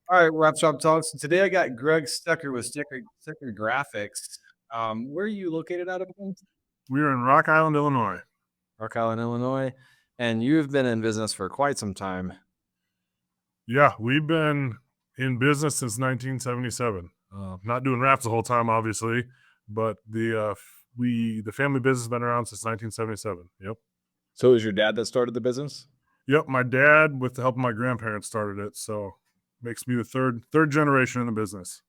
All right, Wrap Shop Talks. Today I got Greg Stecker with Stecker Graphics. Where are you located out of again? We are in Rock Island, Illinois. Rock Island, Illinois. And you've been in business for quite some time. Yeah, we've been in business since 1977. Not doing wraps the whole time, obviously, but the family business has been around since 1977. Yep. So it was your dad that started the business? Yep. My dad, with the help of my grandparents, started it, so makes me the third generation in the business.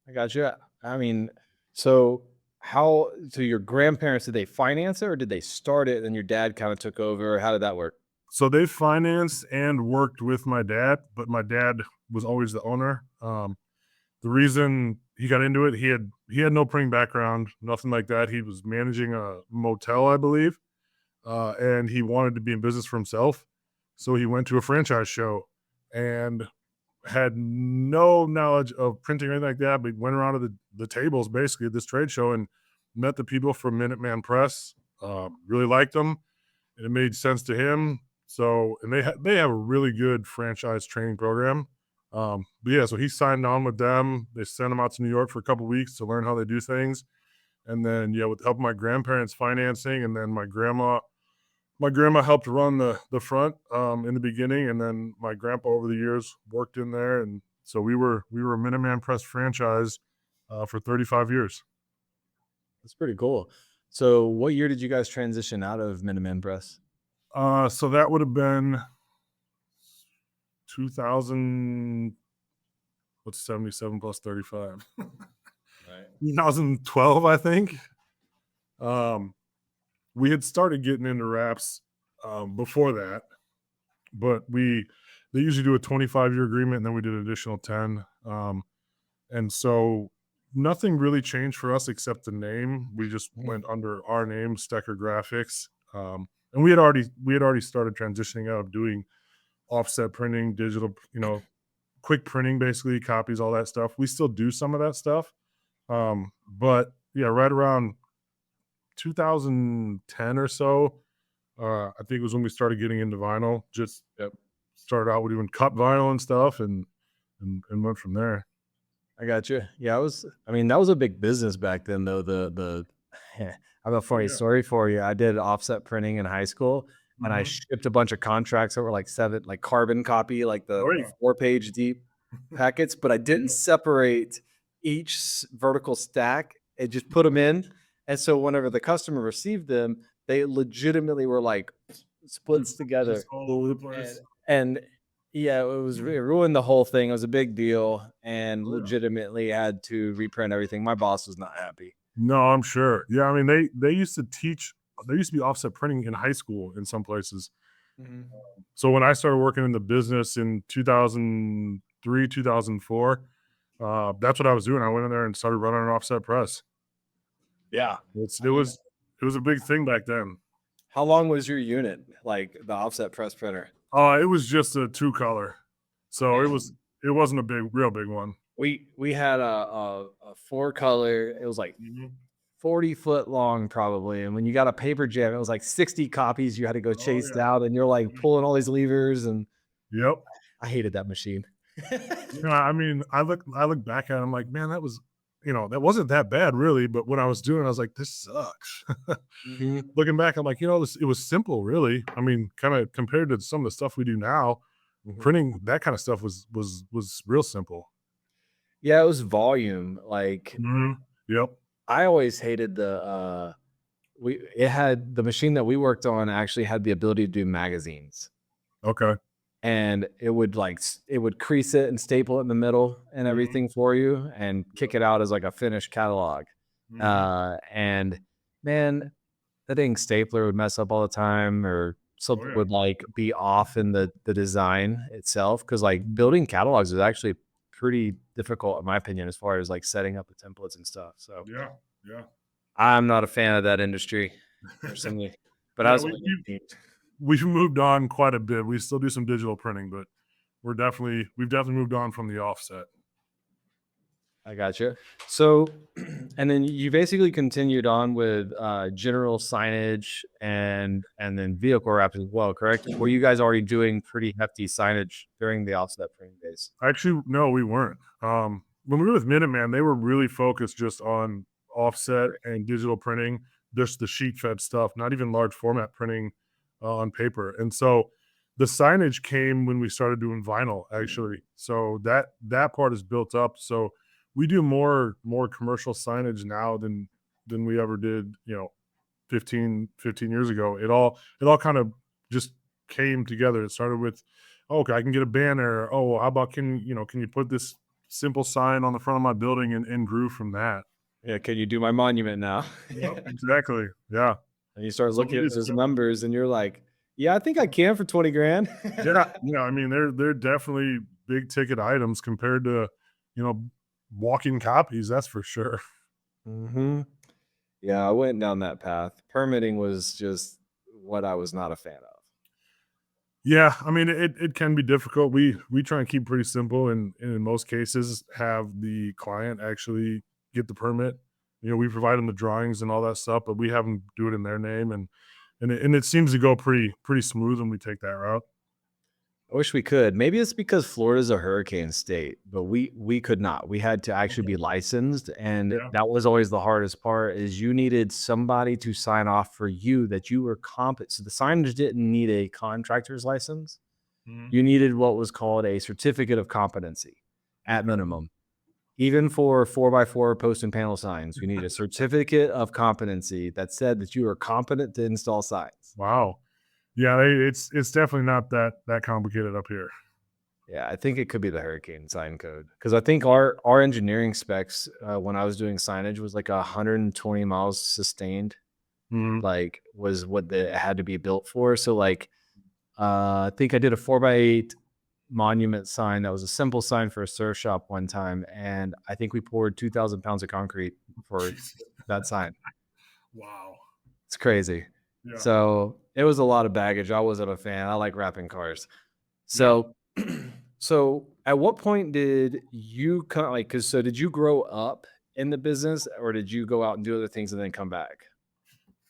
I got you. I mean, so so your grandparents, did they finance it or did they start it and your dad kind of took over? How did that work? So they financed and worked with my dad, but my dad was always the owner. The reason he got into it, he had no printing background, nothing like that. He was managing a motel, I believe, and he wanted to be in business for himself. So he went to a franchise show and had no knowledge of printing or anything like that, but went around to the tables basically at this trade show and met the people from Minuteman Press. Really liked them, and it made sense to him. So, and they have a really good franchise training program. But yeah, so he signed on with them. They sent him out to New York for a couple weeks to learn how they do things. And then yeah, with the help of my grandparents financing, and then my grandma helped run the front in the beginning, and then my grandpa over the years worked in there, and so we were a Minuteman Press franchise for 35 years. That's pretty cool. So what year did you guys transition out of Minuteman Press? So that would have been 2000. What's 77 plus 35? Right. 2012, I think. Um, we had started getting into wraps before that, but they usually do a 25-year agreement, and then we did an additional 10. And so nothing really changed for us except the name. We just went under our name, Stecker Graphics. And we had already started transitioning out of doing offset printing, digital, quick printing, basically copies, all that stuff. We still do some of that stuff. But yeah, right around 2010 or so, I think it was when we started getting into vinyl. Just Yep. started out with doing cut vinyl and stuff, and went from there. I got you. Yeah, I mean, that was a big business back then, though. I have a Oh funny yeah. story for you. I did offset printing in high school, and I Mhm. shipped a bunch of contracts that were like like carbon copy, like Oh the yeah. 4-page deep packets, but I didn't Yeah. separate each vertical stack and just put them in. And so whenever the customer received them, they legitimately were like splits Just together. all over the And place. and yeah, it ruined the whole thing. It was a big deal and Oh yeah. legitimately had to reprint everything. My boss was not happy. No, I'm sure. Yeah, I mean, they used to teach there used to be offset printing in high school in some places. Mhm. So when I started working in the business in 2003, 2004, that's what I was doing. I went in there and started running an offset press. Yeah. It's I mean, it was a big thing back then. how long was your unit? Like the offset press printer? It was just a two color. So Man, it wasn't a real big one. we had a 4-color. It was like Mhm. 40-foot long probably. And when you got a paper jam, it was like 60 copies you had to go Oh chase yeah. down and you're like pulling all these levers and Yep. I hated that machine. Yeah, I mean, I look back at it, I'm like, man, that wasn't that bad really. But when I was doing it, I was like, this sucks. Mhm. Looking back, I'm like, it was simple, really. I mean, kind of compared to some of the stuff we do now, Mhm. printing that kind of stuff was real simple. Yeah, it was volume. Like Mhm. Yep. I always hated we it had the machine that we worked on actually had the ability to do magazines. Okay. And it would it would crease it and staple it in the middle and Mhm. everything for you and kick Yep. it out as like a finished catalog. Mhm. And man, that dang stapler would mess up all the time or Oh something yeah. would like be off in the design itself. Cause like building catalogs is actually pretty difficult in my opinion as far as like setting up the templates and stuff. So Yeah. Yeah. I'm not a fan of that industry personally, but I Yeah. was only 18. We've moved on quite a bit. We still do some digital printing, but we've definitely moved on from the offset. I gotcha. So, and then you basically continued on with general signage and then vehicle wraps as well, correct? Were you guys already doing pretty hefty signage during the offset printing days? Actually, no, we weren't. When we were with Minuteman, they were really focused just on offset and digital printing, just the sheet fed stuff, not even large format printing on paper. And so the signage came when we started doing vinyl, actually. So that part is built up. So we do more commercial signage now than we ever did, 15 years ago. It all kind of just came together. It started with, "Oh, okay, I can get a banner. Oh, how about can you put this simple sign on the front of my building," and grew from that. Yeah, can you do my monument now? Yep, exactly. Yeah. And you start So looking it at is those numbers and you're like, yeah, I think I can for 20 grand. yeah, I mean, they're definitely big ticket items compared to, you know, walking copies, that's for sure. hmm Yeah, I went down that path. Permitting was just what I was not a fan of. Yeah, I mean, it can be difficult. We try and keep pretty simple and in most cases have the client actually get the permit. We provide them the drawings and all that stuff, but we have them do it in their name and it seems to go pretty smooth when we take that route. I wish we could. Maybe it's because Florida's a hurricane state, but we could not. We had to actually be licensed, and Yeah. that was always the hardest part is you needed somebody to sign off for you that you were competent. So the signage didn't need a contractor's license. Mhm. You needed what was called a certificate of competency at Okay. minimum. Even for 4x4 post and panel signs, you need a certificate of competency that said that you are competent to install signs. Wow. Yeah, it's definitely not that complicated up here. Yeah, I think it could be the hurricane sign code because I think our engineering specs when I was doing signage was like 120 miles sustained, Mhm. like was what it had to be built for. So like I think I did a 4x8 monument sign that was a simple sign for a surf shop one time, and I think we poured 2,000 pounds of concrete for that sign. Wow. It's crazy. Yeah. So it was a lot of baggage. I wasn't a fan. I like wrapping cars. Yeah. So, so at what point did you kind of like, cause so did you grow up in the business or did you go out and do other things and then come back?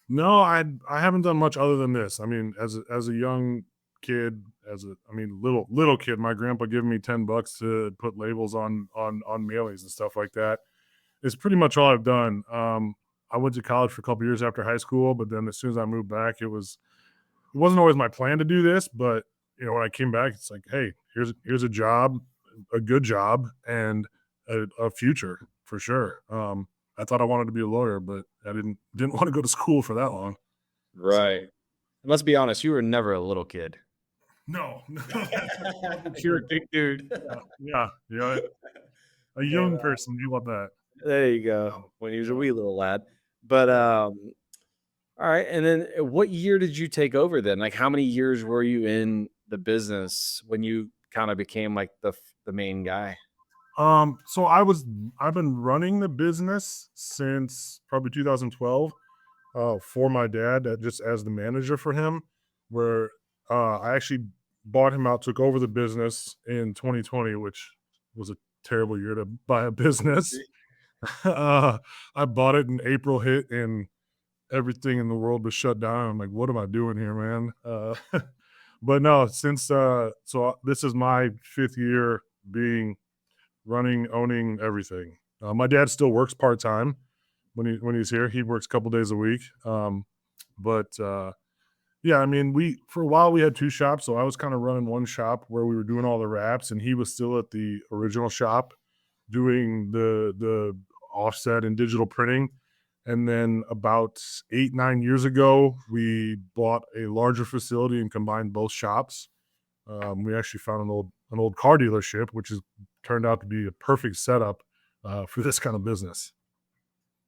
No, I haven't done much other than this. I mean, as a young kid, little kid, my grandpa giving me $10 to put labels on mailings and stuff like that. It's pretty much all I've done. I went to college for a couple years after high school, but then as soon as I moved back, it wasn't always my plan to do this, but when I came back, it's like, hey, here's a job, a good job, and a future for sure. I thought I wanted to be a lawyer, but I didn't want to go to school for that long. So Right. Let's be honest, you were never a little kid. no, no, for You're a sure. big dude. Yeah. A young Yeah. person, you want that? There you go. When he was a Yeah. wee little lad. But all right. And then what year did you take over then? Like how many years were you in the business when you kind of became like the main guy? So I've been running the business since probably 2012 for my dad, just as the manager for him, where I actually bought him out, took over the business in 2020, which was a terrible year to buy a business. uh, I bought it in April hit and everything in the world was shut down. I'm like, what am I doing here, man? But no, since this is my fifth year being running, owning everything. My dad still works part time when he's here. He works a couple days a week. But yeah, I mean, we for a while we had two shops, so I was kind of running one shop where we were doing all the wraps, and he was still at the original shop doing the offset and digital printing. And then about 8 9 years ago, we bought a larger facility and combined both shops. We actually found an old car dealership, which has turned out to be a perfect setup for this kind of business.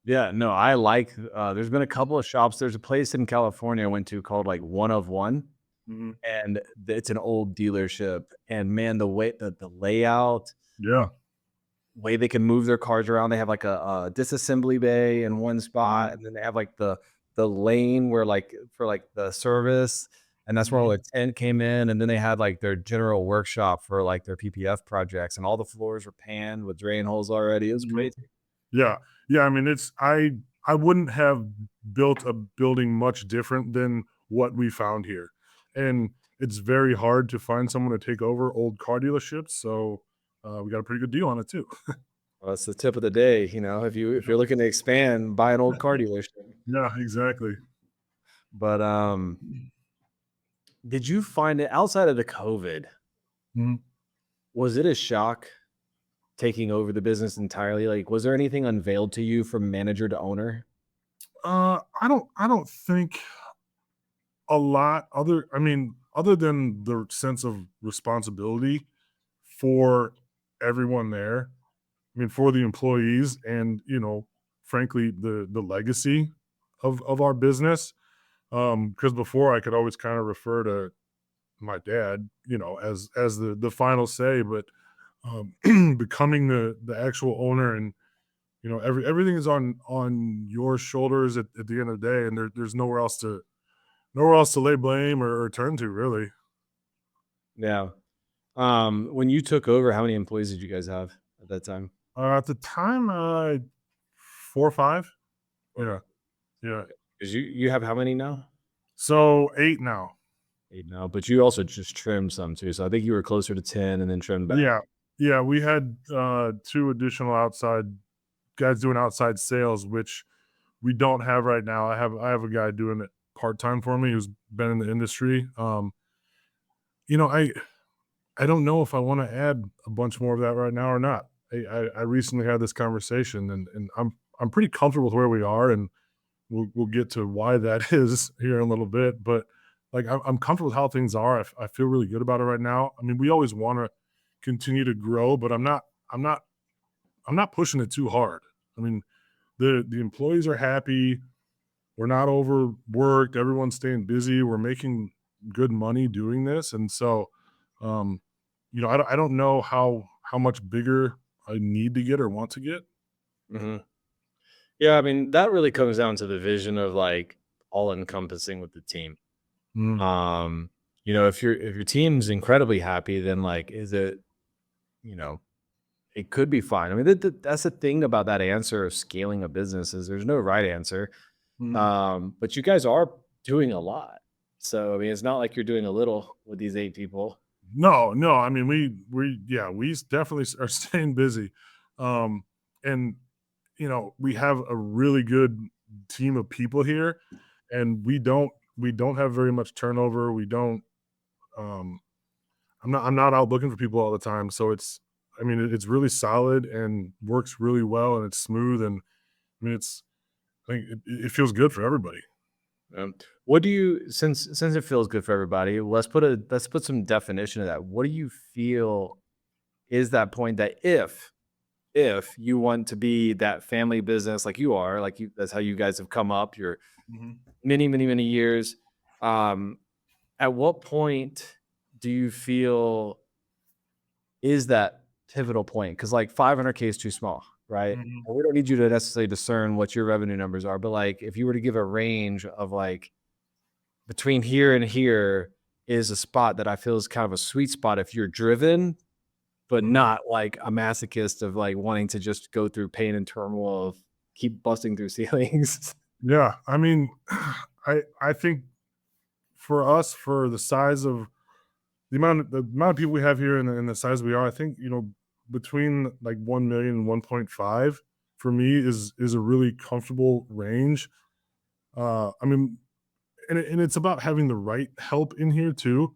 Yeah, no, I like there's been a couple of shops. There's a place in California I went to called like One of One, Mhm. and it's an old dealership. And man, the way the layout, Yeah. way they can move their cars around. They have like a disassembly bay in one spot, Mhm. and then they have like the lane where like for like the service. And that's where all the tent came in. And then they had like their general workshop for like their PPF projects, and all the floors were panned with drain holes already. It was Mhm. crazy. Yeah. Yeah, I mean, I wouldn't have built a building much different than what we found here. And it's very hard to find someone to take over old car dealerships, so, we got a pretty good deal on it too. Well, that's the tip of the day. If you're looking to expand, buy an old car dealership. Yeah, exactly. But did you find it outside of the COVID? Mhm. Was it a shock taking over the business entirely? Like, was there anything unveiled to you from manager to owner? I don't think a lot other than the sense of responsibility for everyone there. I mean, for the employees and, frankly, the legacy of our business. Because before I could always kind of refer to my dad, as the final say, but becoming the actual owner and everything is on your shoulders at the end of the day, and there's nowhere else to lay blame or turn to really. Yeah. When you took over, how many employees did you guys have at that time? At the time, 4 or 5. Or Yeah, yeah. because you have how many now? So 8 now. 8 now, but you also just trimmed some too. So I think you were closer to 10 and then trimmed back. Yeah. Yeah, we had, 2 additional outside guys doing outside sales, which we don't have right now. I have a guy doing it part-time for me who's been in the industry. You know, I don't know if I wanna add a bunch more of that right now or not. I recently had this conversation, and I'm pretty comfortable with where we are, and we'll get to why that is here in a little bit, but, like, I'm comfortable with how things are. I feel really good about it right now. I mean, we always wanna continue to grow, but I'm not I'm not pushing it too hard. I mean, the employees are happy. We're not overworked. Everyone's staying busy. We're making good money doing this, and so, um, I don't know how much bigger I need to get or want to get. Mhm. Yeah, I mean, that really comes down to the vision of like all encompassing with the team. Mm, Um, if your team's incredibly happy, then like, is it, you know, it could be fine. I mean, that's the thing about that answer of scaling a business is there's no right answer. mm. But you guys are doing a lot. So I mean, it's not like you're doing a little with these 8 people. No, no. I mean, we definitely are staying busy, um, and we have a really good team of people here, and we don't have very much turnover. We don't. Um, I'm not out looking for people all the time, so I mean, it's really solid and works really well, and it's smooth, and I mean, I think it feels good for everybody. Um, what do you since it feels good for everybody? Let's put some definition of that. What do you feel is that point that if you want to be that family business like you are, like you that's how you guys have come up your Mhm. many, many, many years. Um, at what point do you feel is that pivotal point? Because like 500K is too small, right? Mhm. And we don't need you to necessarily discern what your revenue numbers are, but like if you were to give a range of like between here and here is a spot that I feel is kind of a sweet spot if you're driven, but Mhm. not like a masochist of like wanting to just go through pain and turmoil of keep busting through ceilings. Yeah, I mean, I think for us, for the size of the amount of people we have here and the size we are, I think, between like 1 million and 1.5 for me is a really comfortable range. I mean, and it's about having the right help in here too.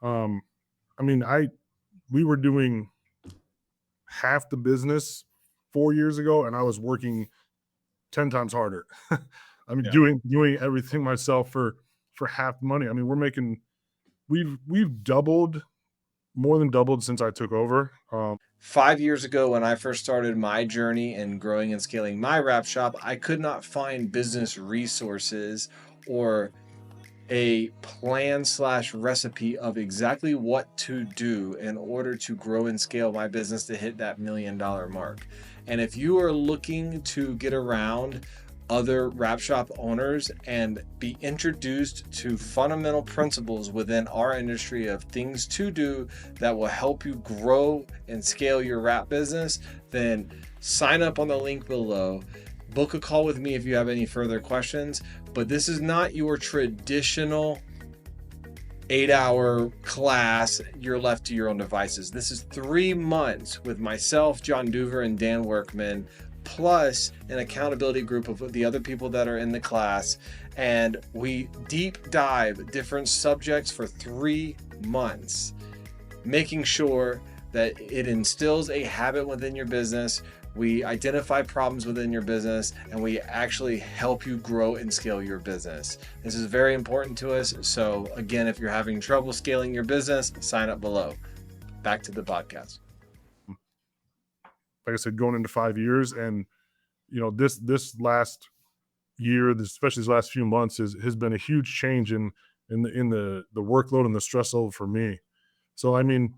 Um, I mean, I we were doing half the business 4 years ago, and I was working 10 times harder. I mean, Yeah. doing everything myself for half the money. I mean, we've doubled, more than doubled since I took over. 5 years ago, when I first started my journey in growing and scaling my wrap shop, I could not find business resources or a plan slash recipe of exactly what to do in order to grow and scale my business to hit that $1 million mark. And if you are looking to get around other wrap shop owners and be introduced to fundamental principles within our industry of things to do that will help you grow and scale your wrap business, then sign up on the link below. Book a call with me if you have any further questions. But this is not your traditional 8-hour class, you're left to your own devices. This is 3 months with myself, John Duver, and Dan Workman, plus an accountability group of the other people that are in the class. And we deep dive different subjects for 3 months, making sure that it instills a habit within your business. We identify problems within your business, and we actually help you grow and scale your business. This is very important to us. So again, if you're having trouble scaling your business, sign up below. Back to the podcast. Like I said, going into 5 years, and this last year, especially these last few months, has been a huge change in the workload and the stress level for me. So I mean,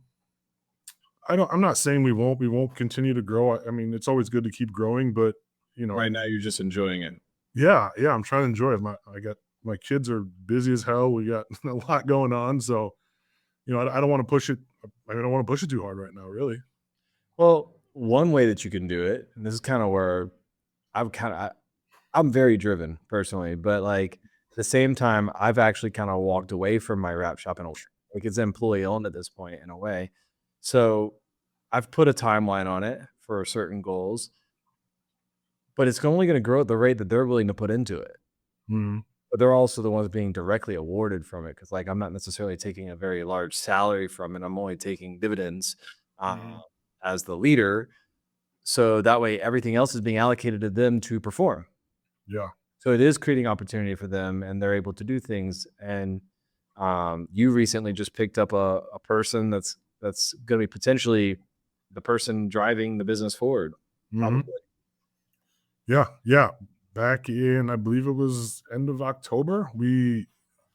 I'm not saying we won't continue to grow. I mean, it's always good to keep growing, but Right now, you're just enjoying it. yeah, I'm trying to enjoy it. My kids are busy as hell. We got a lot going on, so I don't want to push it. I don't want to push it too hard right now, really. Well, one way that you can do it, and this is kind of where I'm very driven personally, but like at the same time, I've actually kind of walked away from my wrap shop in a way. Like it's employee owned at this point in a way. So I've put a timeline on it for certain goals, but it's only going to grow at the rate that they're willing to put into it. Mhm. But they're also the ones being directly awarded from it, because like I'm not necessarily taking a very large salary from it. I'm only taking dividends Mhm. as the leader. So that way everything else is being allocated to them to perform. Yeah. So it is creating opportunity for them, and they're able to do things. And you recently just picked up a person that's going to be potentially the person driving the business forward. Mhm. Probably. Yeah. Back in, I believe it was end of October,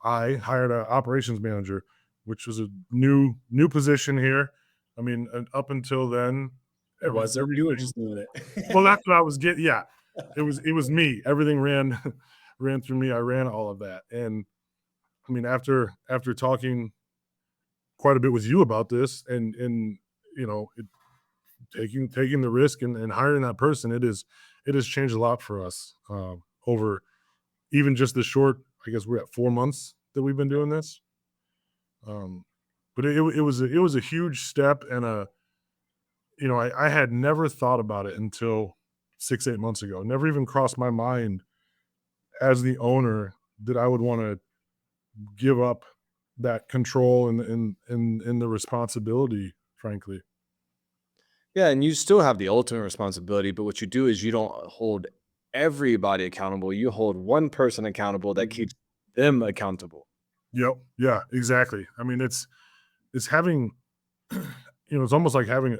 I hired an operations manager, which was a new position here. I mean, up until then, You were everything. just doing it. Well, that's what I was getting. Yeah, it was me. Everything ran ran through me. I ran all of that, and I mean, after talking quite a bit with you about this, and taking the risk and hiring that person, it has changed a lot for us over even just the short. I guess we're at 4 months that we've been doing this. But it was a huge step, and I had never thought about it until 6-8 months ago. Never even crossed my mind as the owner that I would want to give up that control and the responsibility, frankly. Yeah, and you still have the ultimate responsibility, but what you do is you don't hold everybody accountable. You hold one person accountable that keeps them accountable. Yep. Yeah, exactly. I mean, it's having, it's almost like having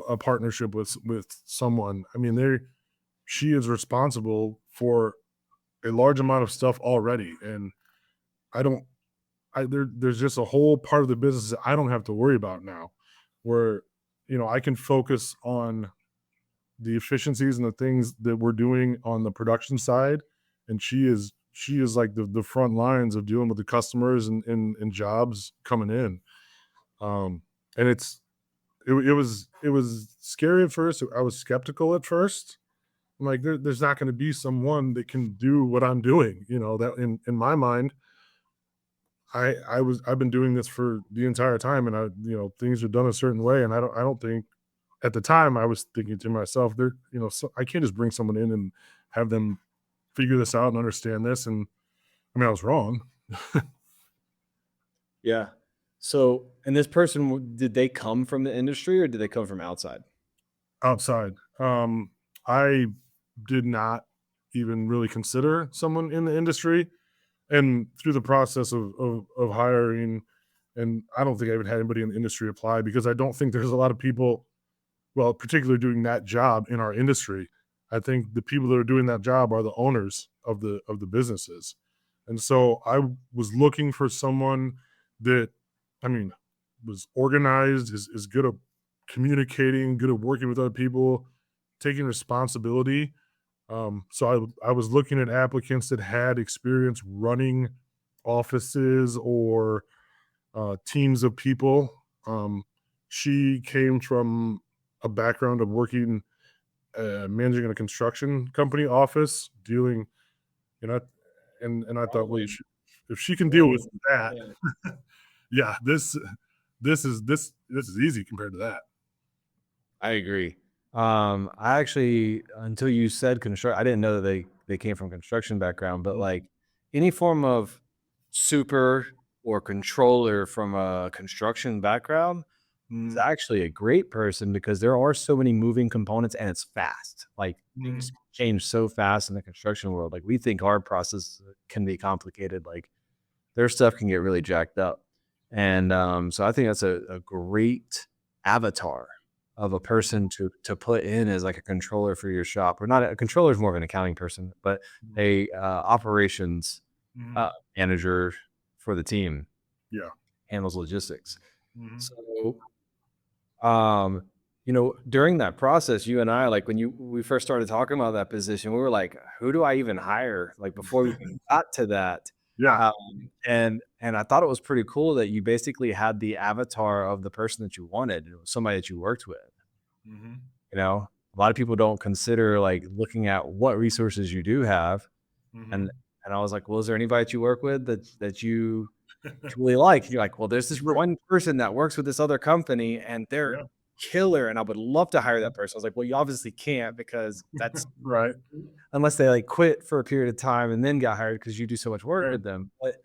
a partnership with someone. I mean, she is responsible for a large amount of stuff already, and I don't. There's just a whole part of the business that I don't have to worry about now, where I can focus on the efficiencies and the things that we're doing on the production side, and she is like the front lines of dealing with the customers and jobs coming in. And it was scary at first. I was skeptical at first. I'm like, there's not going to be someone that can do what I'm doing. That in my mind, I've been doing this for the entire time, and things are done a certain way, and I don't think at the time I was thinking to myself, so I can't just bring someone in and have them figure this out and understand this. And I mean, I was wrong. Yeah. So, and this person, did they come from the industry or did they come from outside? Outside. I did not even really consider someone in the industry, and through the process of hiring, and I don't think I even had anybody in the industry apply, because I don't think there's a lot of people, well, particularly doing that job in our industry. I think the people that are doing that job are the owners of the businesses. And so I was looking for someone that, I mean, was organized, is good at communicating, good at working with other people, taking responsibility. So I was looking at applicants that had experience running offices or teams of people. She came from a background of working, managing in a construction company office, dealing, you know, and I thought, well, if she can deal with that, yeah, this is easy compared to that. I agree. I actually, until you said construct, I didn't know that they came from construction background, but like any form of super or controller from a construction background is actually a great person because there are so many moving components and it's fast. Like things change so fast in the construction world. Like we think our process can be complicated. Like their stuff can get really jacked up. And so I think that's a great avatar of a person to put in as like a controller for your shop, or not a controller is more of an accounting person, but a operations manager for the team Yeah. handles logistics. So, during that process, you and I, like when we first started talking about that position, we were like, who do I even hire? Like before we even got to that. Yeah. And I thought it was pretty cool that you basically had the avatar of the person that you wanted. It was somebody that you worked with. A lot of people don't consider like looking at what resources you do have. And I was like, well, is there anybody that you work with that you really like? And you're like, well, there's this one person that works with this other company and they're Yeah. killer and I would love to hire that person. I was like, well, you obviously can't because that's Right. unless they like quit for a period of time and then got hired because you do so much work Yeah. with them. But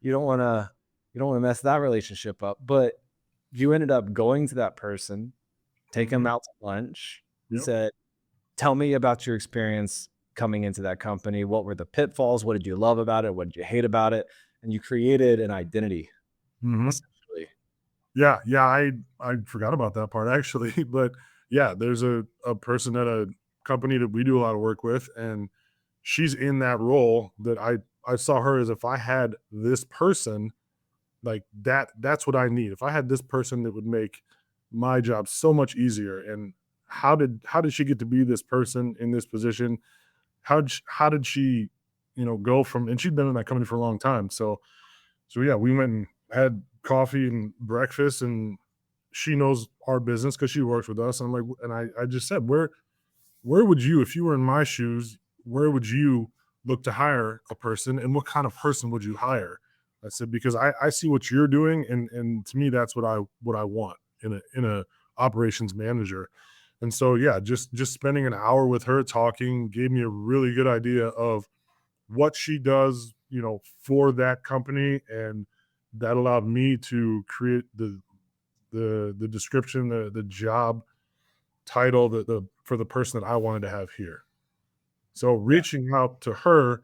you don't want to mess that relationship up. But you ended up going to that person, take them out to lunch, Yep. said, tell me about your experience coming into that company. What were the pitfalls? What did you love about it? What did you hate about it? And you created an identity, essentially. Yeah, I forgot about that part actually, but yeah, there's a person at a company that we do a lot of work with, and she's in that role that I saw her as if I had this person like that's what I need. If I had this person that would make my job so much easier. And how did she get to be this person in this position? How did she, go from, and she'd been in that company for a long time. So yeah, we went and had coffee and breakfast, and she knows our business because she works with us. And I'm like, and I just said, where would you, if you were in my shoes, where would you look to hire a person, and what kind of person would you hire? I said, because I see what you're doing, and to me, that's what I want in a operations manager. And so yeah, just spending an hour with her talking gave me a really good idea of what she does, for that company, and that allowed me to create the description, the job title, the for the person that I wanted to have here. So reaching out to her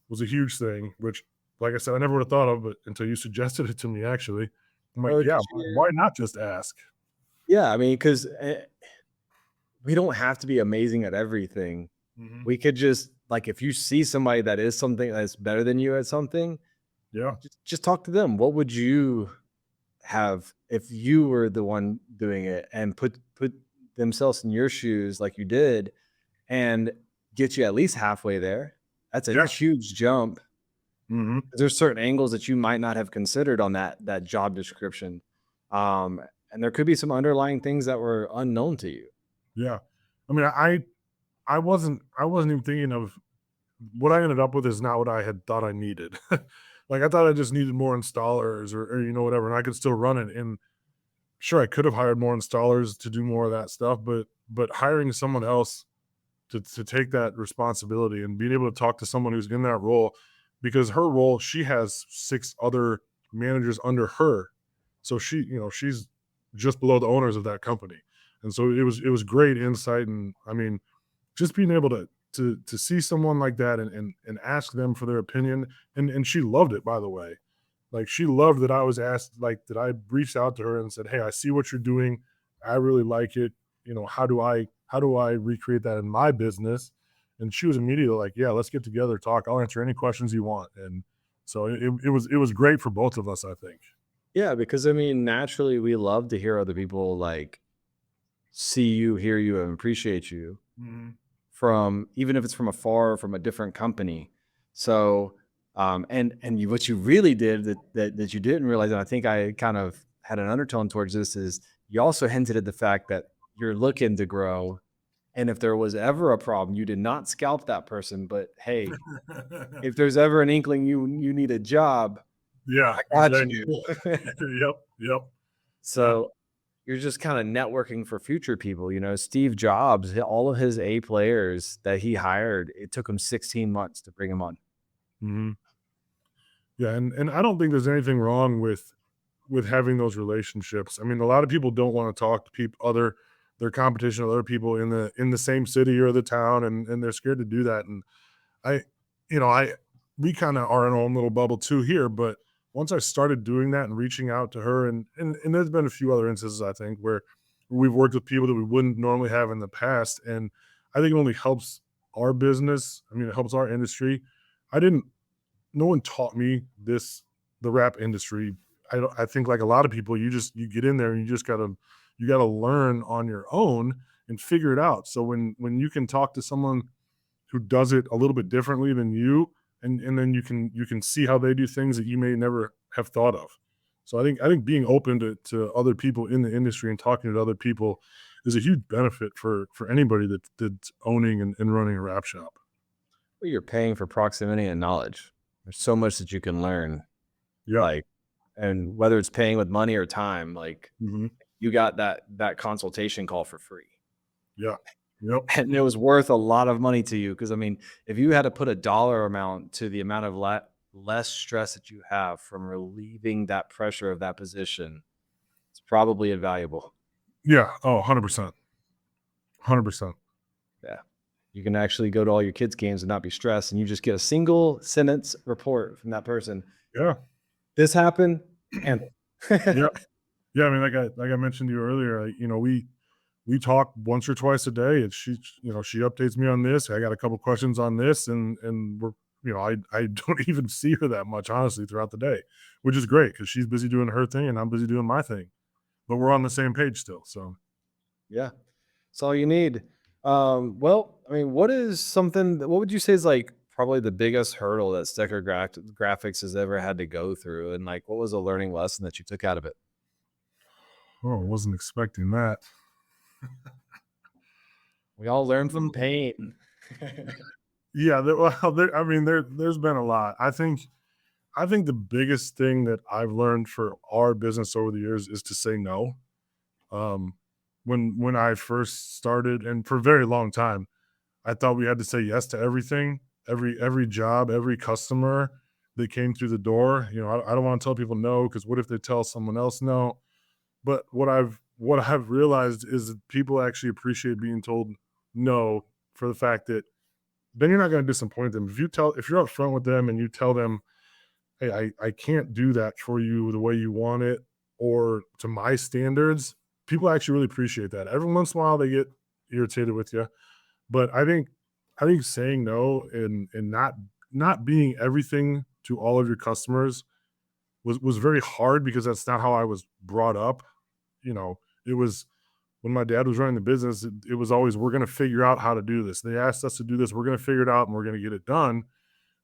was a huge thing, which, like I said, I never would have thought of, but until you suggested it to me, actually, I'm like, Oh, yeah, did you- why not just ask? Yeah, I mean, because we don't have to be amazing at everything. We could just like if you see somebody that is something that's better than you at something, Yeah, just talk to them. What would you have if you were the one doing it and put themselves in your shoes like you did and get you at least halfway there? That's a Yeah. huge jump. hmm There's certain angles that you might not have considered on that job description. And there could be some underlying things that were unknown to you. yeah. I mean, I wasn't even thinking of what I ended up with is not what I had thought I needed. Like I thought I just needed more installers, or whatever, and I could still run it. And sure, I could have hired more installers to do more of that stuff, but hiring someone else to take that responsibility and being able to talk to someone who's in that role, because her role, she has 6 other managers under her. So she's just below the owners of that company. And so it was great insight. And I mean, just being able to see someone like that, and ask them for their opinion. And she loved it, by the way. Like she loved that I was asked, like that I reached out to her and said, hey, I see what you're doing, I really like it. How do I recreate that in my business? And she was immediately like, yeah, let's get together, talk, I'll answer any questions you want. And so it was great for both of us, I think. Yeah, because I mean, naturally, we love to hear other people like see you, hear you, and appreciate you from, even if it's from afar or from a different company. So, what you really did that you didn't realize, and I think I kind of had an undertone towards this, is you also hinted at the fact that you're looking to grow. And if there was ever a problem, you did not scalp that person, but hey, if there's ever an inkling you need a job, Yeah, I got exactly. you. Yep. Yeah. So you're just kind of networking for future people. Steve Jobs, all of his A players that he hired, it took him 16 months to bring him on. Mhm. Yeah, and I don't think there's anything wrong with having those relationships. I mean, a lot of people don't want to talk to their competition, other people in the same city or the town, and they're scared to do that. And I, we kind of are in our own little bubble too here. But once I started doing that and reaching out to her, and there's been a few other instances I think where we've worked with people that we wouldn't normally have in the past, and I think it only helps our business. I mean, it helps our industry. I didn't. No one taught me the rap industry. I think like a lot of people, you get in there and you gotta learn on your own and figure it out. So when you can talk to someone who does it a little bit differently than you, and then you can see how they do things that you may never have thought of. So I think being open to other people in the industry and talking to other people is a huge benefit for anybody that's owning and running a rap shop. Well, you're paying for proximity and knowledge. There's so much that you can learn, Yeah. like, and whether it's paying with money or time, like Mhm. you got that consultation call for free. Yeah. Yep. And it was worth a lot of money to you. Cause I mean, if you had to put a dollar amount to the amount of less stress that you have from relieving that pressure of that position, it's probably invaluable. Yeah. Oh, 100%. 100%. Yeah. You can actually go to all your kids' games and not be stressed. And you just get a single sentence report from that person. Yeah. This happened. And Yeah. Yeah. I mean, like I mentioned to you earlier, we talk once or twice a day, and she updates me on this. I got a couple questions on this, and we're, I don't even see her that much, honestly, throughout the day, which is great because she's busy doing her thing and I'm busy doing my thing. But we're on the same page still. So yeah, that's all you need. Well, I mean, what would you say is like probably the biggest hurdle that Stecker Graphics has ever had to go through? And like, what was a learning lesson that you took out of it? I wasn't expecting that. We all learn from pain. Yeah, I mean, there's been a lot. I think the biggest thing that I've learned for our business over the years is to say no. Um, when I first started, and for a very long time, I thought we had to say yes to everything, every job, every customer that came through the door. I don't want to tell people no, because what if they tell someone else no? But what I've realized is that people actually appreciate being told no, for the fact that then you're not going to disappoint them. If you're upfront with them and you tell them, hey, I can't do that for you the way you want it or to my standards, people actually really appreciate that. Every once in a while they get irritated with you, but I think saying no and not being everything to all of your customers was very hard because that's not how I was brought up. It was when my dad was running the business, it was always, we're going to figure out how to do this. They asked us to do this. We're going to figure it out and we're going to get it done.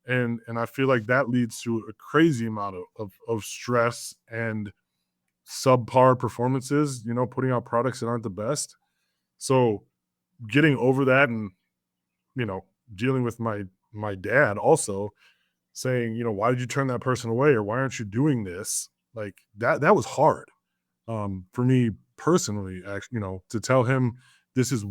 And I feel like that leads to a crazy amount of stress and subpar performances, putting out products that aren't the best. So getting over that and, you know, dealing with my dad also saying, why did you turn that person away? Or why aren't you doing this? Like that was hard for me personally, actually, to tell him this is,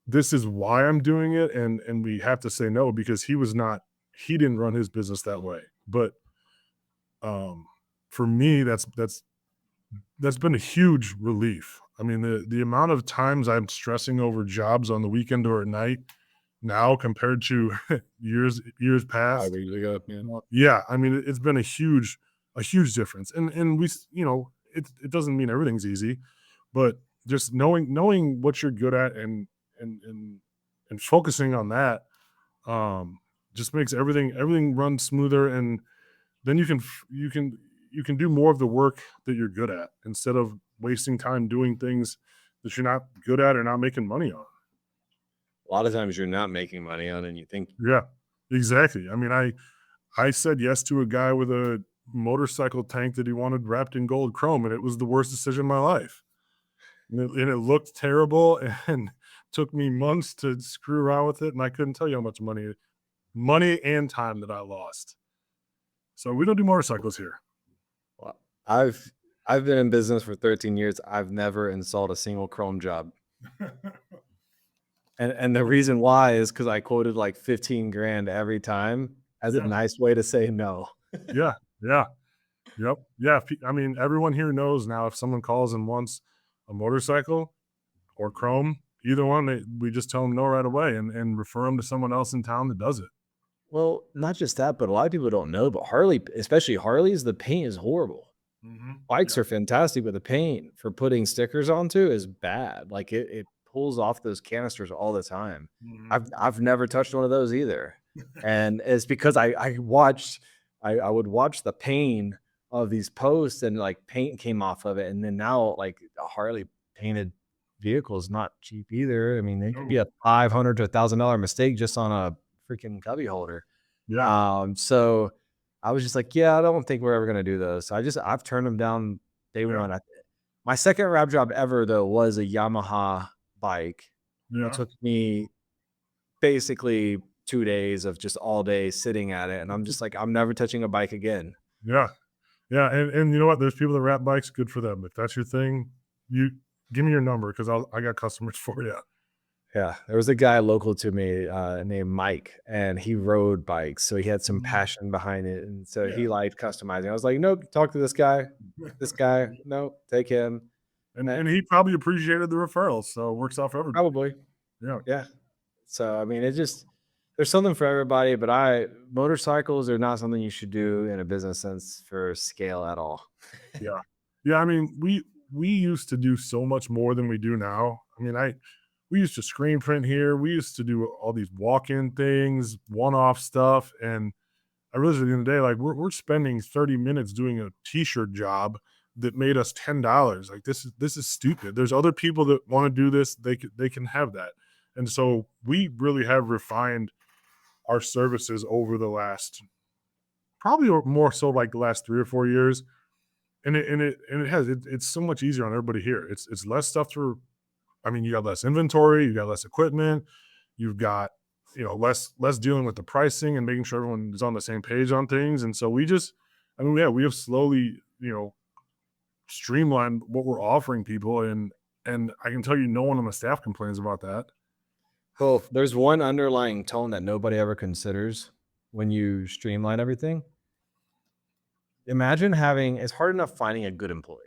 this is why I'm doing it, and we have to say no because he didn't run his business that way. But um for me, that's been a huge relief. I mean, the amount of times I'm stressing over jobs on the weekend or at night now compared to years 5 past. years ago, yeah. Yeah, I mean, it's been a huge difference. And it doesn't mean everything's easy, but just knowing what you're good at and and and focusing on that just makes everything run smoother, and then you can do more of the work that you're good at instead of wasting time doing things that you're not good at or not making money on. lot of times you're not making money on it and you think, Yeah, exactly. I mean, I said yes to a guy with a motorcycle tank that he wanted wrapped in gold chrome, and it was the worst decision of my life. And it looked terrible and took me months to screw around with it, and I couldn't tell you how much money and time that I lost. So we don't do motorcycles here. Well, I've been in business for 13 years. I've never installed a single chrome job. And the reason why is because I quoted like 15 grand every time as a Yeah. nice way to say no. Yeah, yeah, yep, yeah. I mean, everyone here knows now if someone calls and wants a motorcycle or chrome, either one, we just tell them no right away and refer them to someone else in town that does it. Well, not just that, but a lot of people don't know, but Harley, especially Harleys, the paint is horrible. Bikes are fantastic, but the paint for putting stickers onto is bad. Like it pulls off those canisters all the time. I've never touched one of those either. And it's because I would watch the pain of these posts and like paint came off of it. And then now like a Harley painted vehicle is not cheap either. I mean, they could be a $500 to $1,000 mistake just on a freaking cubby holder. Yeah, So I was just like, yeah, I don't think we're ever gonna do those. So I've turned them down day Yeah. one. My second wrap job ever though was a Yamaha bike. yeah, It took me basically 2 days of just all day sitting at it, and I'm just like, I'm never touching a bike again. yeah, yeah. And you know what? There's people that wrap bikes. Good for them. If that's your thing, you give me your number because I got customers for you. Yeah, there was a guy local to me named Mike, and he rode bikes, so he had some Mm. passion behind it, and so he Yeah. liked customizing. I was like, nope, talk to this guy. This guy, nope, take him. And he probably appreciated the referrals, so it works out for everybody. Probably. Yeah, Yeah. So I mean, it just there's something for everybody, but motorcycles are not something you should do in a business sense for scale at all. yeah, yeah. I mean, we used to do so much more than we do now. I mean, we used to screen print here. We used to do all these walk-in things, one-off stuff, and I realized at the end of the day, like we're spending 30 minutes doing a t-shirt job that made us $10. Like this is stupid. There's other people that want to do this. They can have that. And so we really have refined our services over the last probably more so like the last 3 or 4 years. It's so much easier on everybody here. It's less stuff to I mean, you got less inventory, you got less equipment, you've got, less dealing with the pricing and making sure everyone is on the same page on things. And so I mean, yeah, we have slowly, streamlined what we're offering people. And I can tell you, no one on the staff complains about that. Well, there's one underlying tone that nobody ever considers when you streamline everything. Imagine it's hard enough finding a good employee.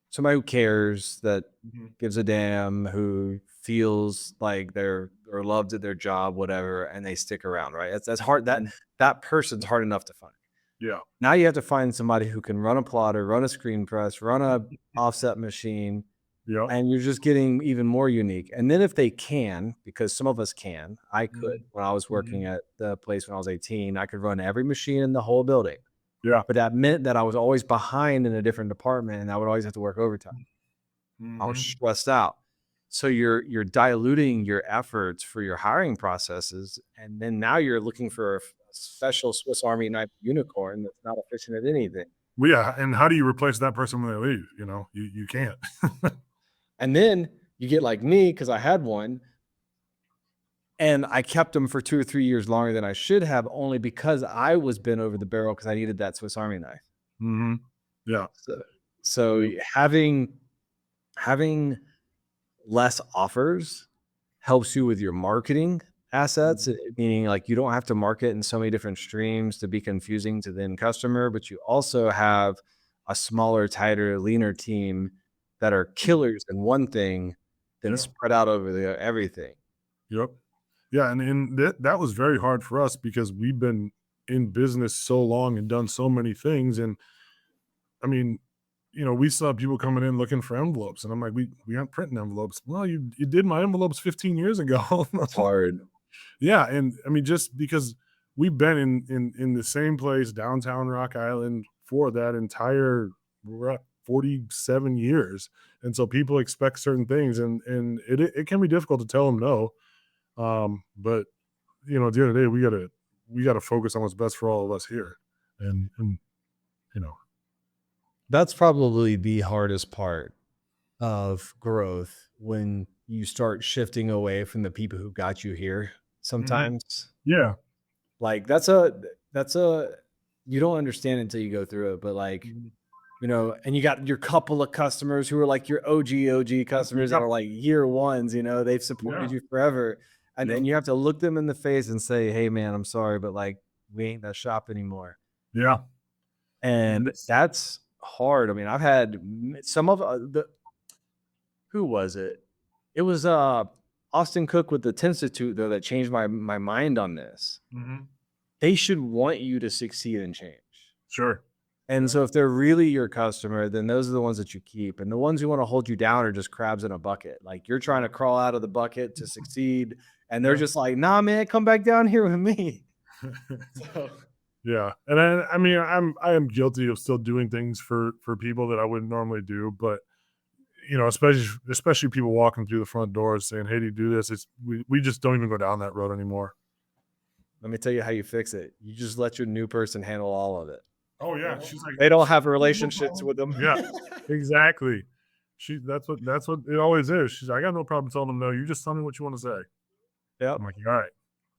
Somebody who cares, that gives a damn, who feels like they're loved at their job, whatever, and they stick around, right? That's hard. That person's hard enough to find. Yeah. Now you have to find somebody who can run a plotter, run a screen press, run a offset machine, Yeah. and you're just getting even more unique. And then if they can, because some of us can, I could, when I was working at the place when I was 18, I could run every machine in the whole building. Yeah. But that meant that I was always behind in a different department and I would always have to work overtime. I was stressed out. So you're diluting your efforts for your hiring processes. And then now you're looking for a special Swiss Army knife unicorn that's not efficient at anything. Well, yeah. And how do you replace that person when they leave? You can't. And then you get like me, because I had one, and I kept them for 2 or 3 years longer than I should have, only because I was bent over the barrel because I needed that Swiss Army knife. Yeah. So having less offers helps you with your marketing assets, meaning like you don't have to market in so many different streams to be confusing to the end customer, but you also have a smaller, tighter, leaner team that are killers in one thing, then spread out over everything. Yep. Yeah. And that was very hard for us because we've been in business so long and done so many things. And I mean, we saw people coming in looking for envelopes, and I'm like, we aren't printing envelopes. Well, you did my envelopes 15 years ago. It's hard. Yeah. And I mean, just because we've been in the same place, downtown Rock Island, for that we're at 47 years. And so people expect certain things, and it can be difficult to tell them no. But you know, at the end of the day, we gotta focus on what's best for all of us here. And you know, That's probably the hardest part of growth when you start shifting away from the people who got you here sometimes. yeah. Like that's a you don't understand until you go through it, but like, you know, and you got your couple of customers who are like your OG customers that Yep. are like year ones, you know, they've supported Yeah. you forever. And Yep. then you have to look them in the face and say, "Hey man, I'm sorry, but like we ain't that shop anymore." Yeah. And It's- that's hard. I mean, I've had some of the who was it? It was Austin Cook with the Tinstitute though that changed my mind on this. Mhm. They should want you to succeed and change. Sure. And so if they're really your customer, then those are the ones that you keep. And the ones who want to hold you down are just crabs in a bucket. Like you're trying to crawl out of the bucket to succeed. And they're Yeah. just like, nah, man, come back down here with me. So Yeah, and I mean, I am guilty of still doing things for people that I wouldn't normally do, but you know, especially people walking through the front doors saying, "Hey, do you do this?" It's we just don't even go down that road anymore. let me tell you how you fix it. You just let your new person handle all of it. Oh yeah, she's like, They don't have relationships with them. yeah, exactly. That's what it always is. She's like, I got no problem telling them no. You just tell me what you want to say. Yep. I'm like, all right.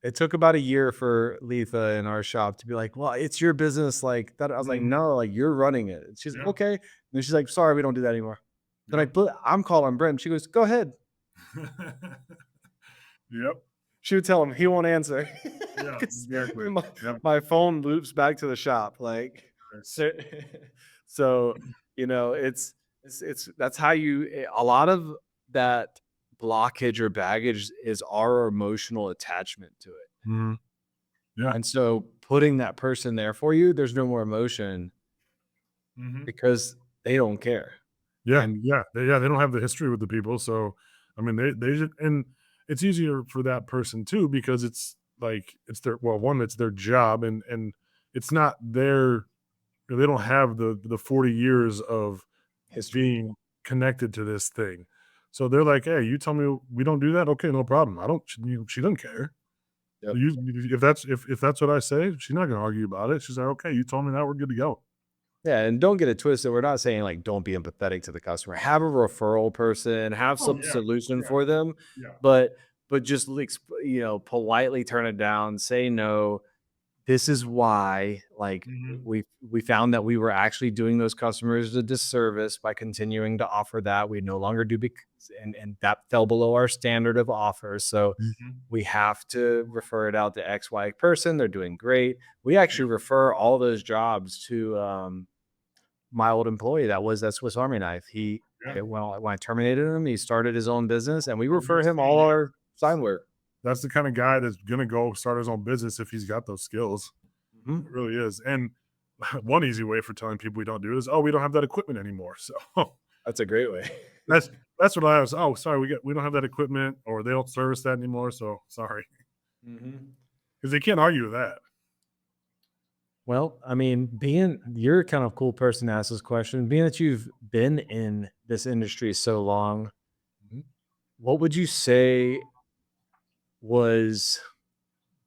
It took about a year for Letha in our shop to be like, well, it's your business. Like that. I was like, Mhm. no, like you're running it. She's like, Yeah. okay. And then she's like, sorry, we don't do that anymore. Then Yep. I'm calling Brent. She goes, go ahead. Yep. She would tell him he won't answer. Yeah, 'Cause exactly. My, Yep. my phone loops back to the shop. Like, so, so, you know, it's that's how a lot of that blockage or baggage is our emotional attachment to it. Mhm. Yeah. And so putting that person there for you, there's no more emotion Mhm. because they don't care. Yeah, And yeah, they don't have the history with the people, so I mean, they just, and it's easier for that person too because it's like it's their, well, one, it's their job, and it's not their, they don't have the 40 years of history. being connected to this thing, so they're like, hey, you tell me we don't do that, okay, no problem. I don't. She doesn't care. Yep. You, if that's what I say, she's not going to argue about it. She's like, okay, you told me that, we're good to go. Yeah, and don't get it twisted. We're not saying like don't be empathetic to the customer. Have a referral person, have Oh some yeah, solution yeah, for them, yeah. but just you know, politely turn it down, say no. This is why, like, Mhm. we found that we were actually doing those customers a disservice by continuing to offer that. We no longer do and that fell below our standard of offers. So Mhm. we have to refer it out to XY person. They're doing great. We actually refer all those jobs to my old employee that was at Swiss Army Knife. Yeah. When I terminated him, he started his own business, and we I was refer gonna him say, all yeah. our sign work. That's the kind of guy that's gonna go start his own business if he's got those skills. Mhm. It really is. And one easy way for telling people we don't do it is, oh, we don't have that equipment anymore. So That's a great way. that's that's what I was. Oh, sorry, we don't have that equipment, or they don't service that anymore. So sorry, Mhm. because they can't argue with that. Well, I mean, you're a kind of cool person to ask this question. Being that you've been in this industry so long, Mhm. what would you say was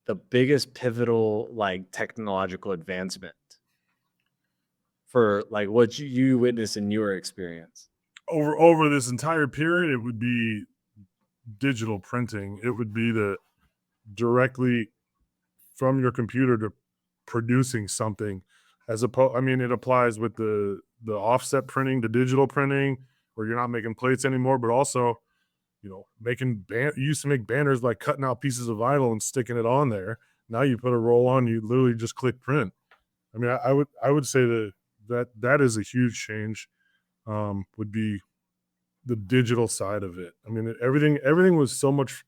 the biggest pivotal like technological advancement for like what you witnessed in your experience? Over this entire period, it would be digital printing. It would be the directly from your computer to producing something, as opposed, I mean, it applies with the offset printing, the digital printing, where you're not making plates anymore, but also, you know, you used to make banners by cutting out pieces of vinyl and sticking it on there. Now you put a roll on, you literally just click print. I mean, I would say that is a huge change. Would be the digital side of it. I mean, everything was so much,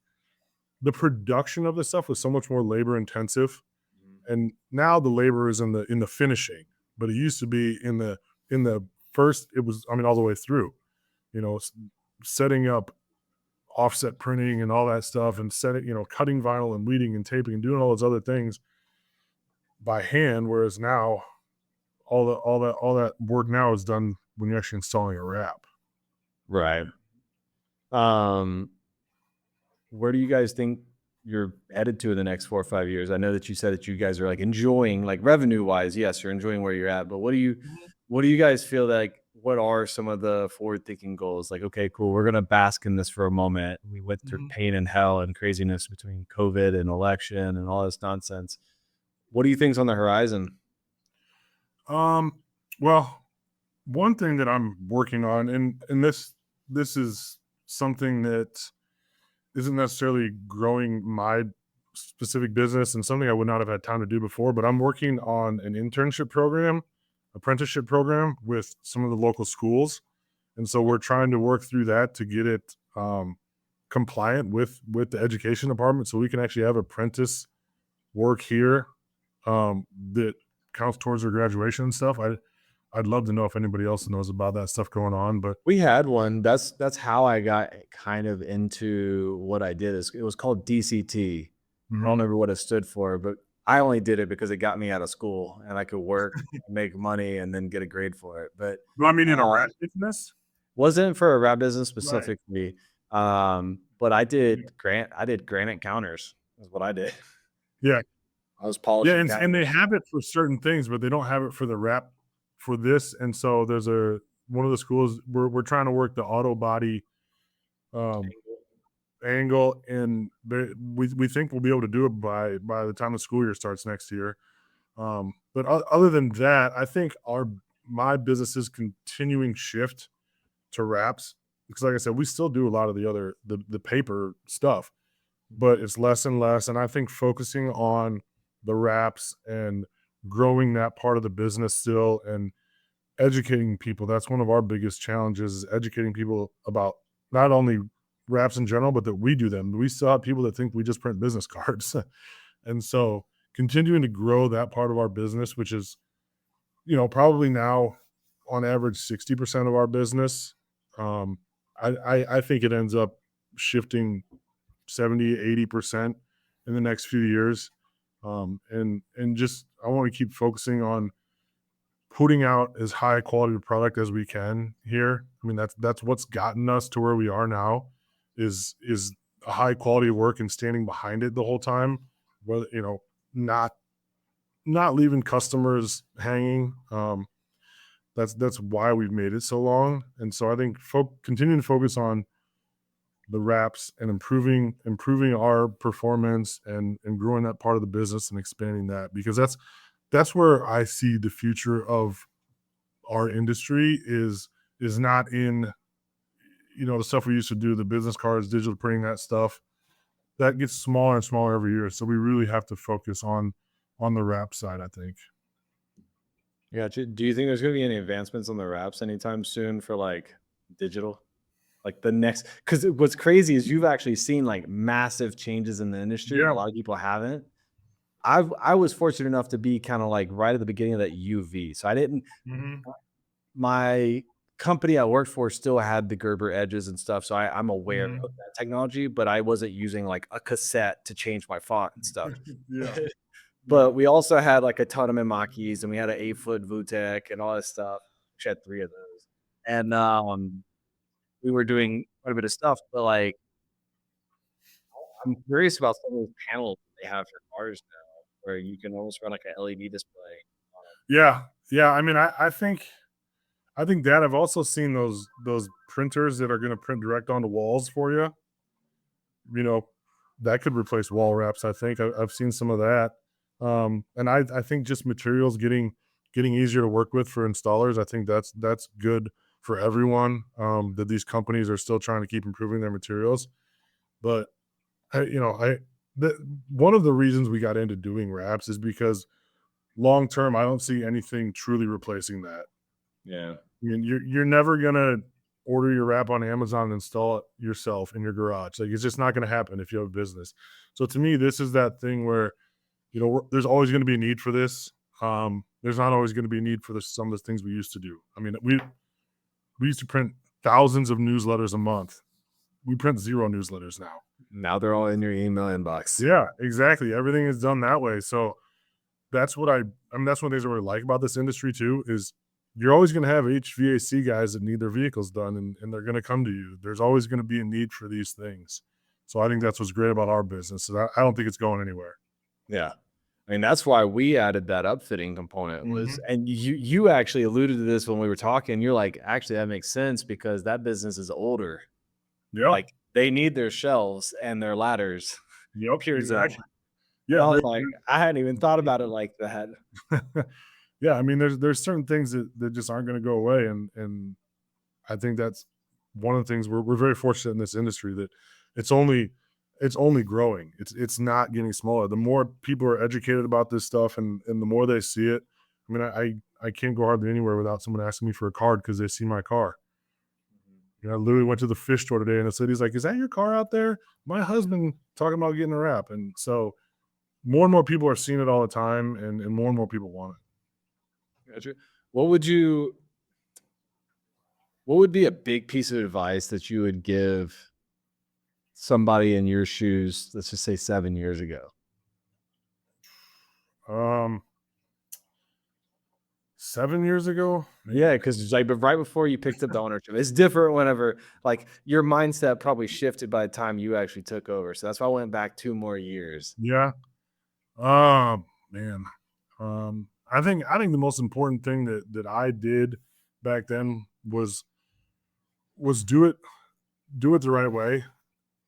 the production of the stuff was so much more labor intensive, and now the labor is in the finishing, but it used to be in the first, it was, I mean, all the way through, you know, setting up offset printing and all that stuff, and setting, you know, cutting vinyl and weeding and taping and doing all those other things by hand, whereas now all that work now is done when you're actually installing a wrap. Right. Um, where do you guys think you're headed to in the next 4 or 5 years? I know that you said that you guys are like enjoying, like revenue wise, yes, you're enjoying where you're at, but what do you guys feel like? What are some of the forward thinking goals? Like, okay, cool, we're gonna bask in this for a moment. We went through Mhm. pain and hell and craziness between COVID and election and all this nonsense. What do you think's on the horizon? Um, well, one thing that I'm working on, and this is something that isn't necessarily growing my specific business and something I would not have had time to do before, but I'm working on an internship program, apprenticeship program with some of the local schools. And so we're trying to work through that to get it compliant with the education department so we can actually have apprentice work here that counts towards their graduation and stuff. I'd love to know if anybody else knows about that stuff going on, but We had one. That's how I got kind of into what I did. Is it was called DCT. I don't Mhm. remember what it stood for, but I only did it because it got me out of school and I could work, make money, and then get a grade for it. But Do I mean in a uh, rat business? wasn't for a rap business Right. specifically. But I did granite counters. Is what I did. Yeah. I was Yeah, polishing and they counters. have it for certain things, but they don't have it for the wrap for this. And so there's one of the schools we're trying to work the auto body um, angle, and we think we'll be able to do it by the time the school year starts next year. But other than that, I think our my business's continuing shift to wraps, because like I said, we still do a lot of the other the paper stuff, but it's less and less. And I think focusing on the wraps and growing that part of the business still and educating people, that's one of our biggest challenges, is educating people about not only wraps in general, but that we do them. We still have people that think we just print business cards. And so continuing to grow that part of our business, which is, probably now on average 60% of our business. Um, I think it ends up shifting 70, 80% in the next few years. And just I want to keep focusing on putting out as high quality of product as we can here. I mean, that's what's gotten us to where we are now is a high quality of work and standing behind it the whole time. Whether, not not leaving customers hanging. That's why we've made it so long. And so I think continuing to focus on the wraps and improving our performance and growing that part of the business and expanding that, because that's where I see the future of our industry is not in the stuff we used to do, the business cards, digital printing, that stuff that gets smaller and smaller every year. So we really have to focus on the wrap side, I think. Gotcha. Do you think there's gonna be any advancements on the wraps anytime soon for like digital? Like the next, because what's crazy is you've actually seen like massive changes in the industry. A Yeah. lot of people haven't. I was fortunate enough to be kind of like right at the beginning of that UV. So I didn't Mhm. my company I worked for still had the Gerber edges and stuff. So I'm aware Mhm. of that technology, but I wasn't using like a cassette to change my font and stuff. Yeah. Yeah. But we also had like a ton of Mimakis and we had an 8-foot Vutek and all this stuff. We had 3 of those. And we were doing quite a bit of stuff, but like I'm curious about some of those panels they have for cars now, where you can almost run like an LED display. Yeah. Yeah. I mean, I think that I've also seen those printers that are going to print direct onto walls for you. You know, that could replace wall wraps. I think I've seen some of that. And I think just materials getting easier to work with for installers. I think that's good for everyone. That these companies are still trying to keep improving their materials. But I, you know, I the one of the reasons we got into doing wraps is because long term, I don't see anything truly replacing that. Yeah. I mean, you're never gonna order your wrap on Amazon and install it yourself in your garage. Like it's just not gonna happen if you have a business. So to me, this is that thing where there's always going to be a need for this. There's not always going to be a need for some of the things we used to do. I mean, we used to print thousands of newsletters a month. We print zero newsletters now. Now they're all in your email inbox. Yeah, exactly. Everything is done that way. So that's what I mean, that's one of the things I really like about this industry too, is you're always going to have HVAC guys that need their vehicles done, and they're going to come to you. There's always going to be a need for these things. So I think that's what's great about our business. So I don't think it's going anywhere. Yeah. I mean, that's why we added that upfitting component was, and you actually alluded to this when we were talking. You're like, actually, that makes sense because that business is older. Yeah. Like they need their shelves and their ladders. Yep. Pure zone. Exactly. Yeah. I was like, I hadn't even thought about it like that. Yeah. I mean, there's certain things that just aren't going to go away. And I think that's one of the things we're very fortunate in this industry that it's only growing. It's not getting smaller. The more people are educated about this stuff and the more they see it, I mean, I can't go hardly anywhere without someone asking me for a card because they see my car. You know, I literally went to the fish store today and the lady's like, "Is that your car out there? My husband talking about getting a wrap." And so more and more people are seeing it all the time and more people want it. Gotcha. What would be a big piece of advice that you would give somebody in your shoes, let's just say 7 years ago? 7 years ago? Yeah, because it's like, but right before you picked up the ownership, it's different whenever like your mindset probably shifted by the time you actually took over. So that's why I went back 2 more years. Yeah. Man. I think the most important thing that I did back then was do it the right way.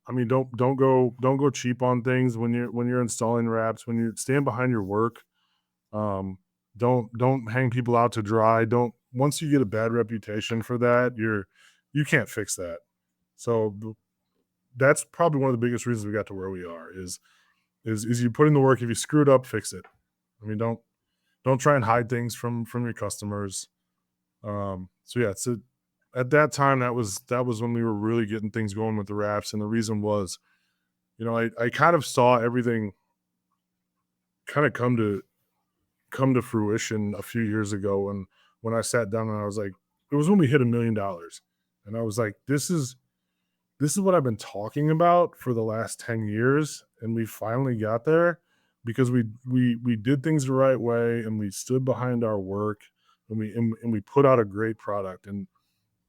I mean, don't go cheap on things when you're installing wraps, when you stand behind your work. Don't hang people out to dry. Don't Once you get a bad reputation for that, you can't fix that. So that's probably one of the biggest reasons we got to where we are is you put in the work. If you screw it up, fix it. I mean, don't try and hide things from your customers. So yeah, so at that time, that was when we were really getting things going with the wraps. And the reason was, you know, I kind of saw everything kind of come to fruition a few years ago. And when I sat down and I was like, it was when we hit $1 million. And I was like, this is what I've been talking about for the last 10 years. And we finally got there because we did things the right way and we stood behind our work and we put out a great product.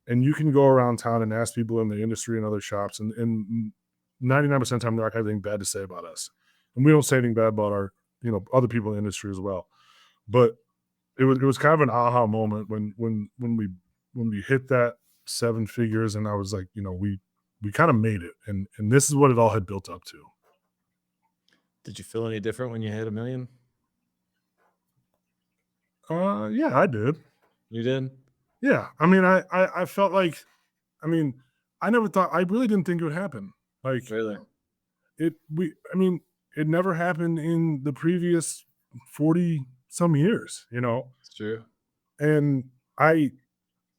And you can go around town and ask people in the industry and other shops, and 99% of the time they're not have anything bad to say about us. And we don't say anything bad about our, other people in the industry as well. But it was kind of an aha moment when we hit that 7 figures, and I was like, we kind of made it, and this is what it all had built up to. Did you feel any different when you hit $1 million? Yeah, I did. You did? Yeah. I mean, I felt like, I really didn't think it would happen. Like Really? it never happened in the previous 40 some years, It's true. and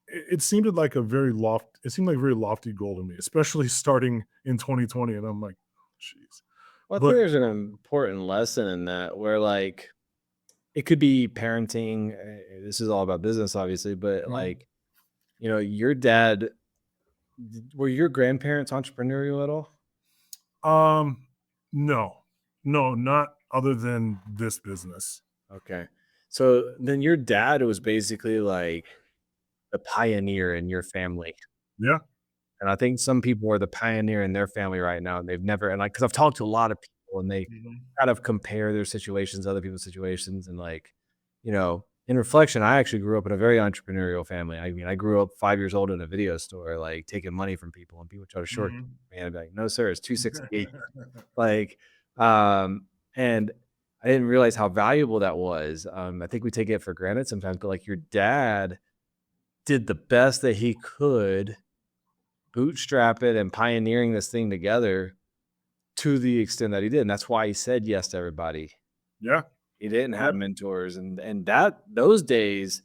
it seemed like a very lofty goal to me, especially starting in 2020. And I'm like, jeez. Well, I But- think there's an important lesson in that where like it could be parenting. This is all about business, obviously, but Mhm. like, your dad, were your grandparents entrepreneurial at all? No, not other than this business. Okay. So then your dad was basically like the pioneer in your family. Yeah. And I think some people are the pioneer in their family right now. And they've never, and like, cause I've talked to a lot of people and they kind of compare their situations, to other people's situations. And like, in reflection, I actually grew up in a very entrepreneurial family. I mean, I grew up 5 years old in a video store, like taking money from people, and people try to short me. And I'd be like, no, sir, it's 268. Like, and I didn't realize how valuable that was. I think we take it for granted sometimes, but like your dad did the best that he could, bootstrap it and pioneering this thing together to the extent that he did. And that's why he said yes to everybody. Yeah. He didn't have mentors, and that those days,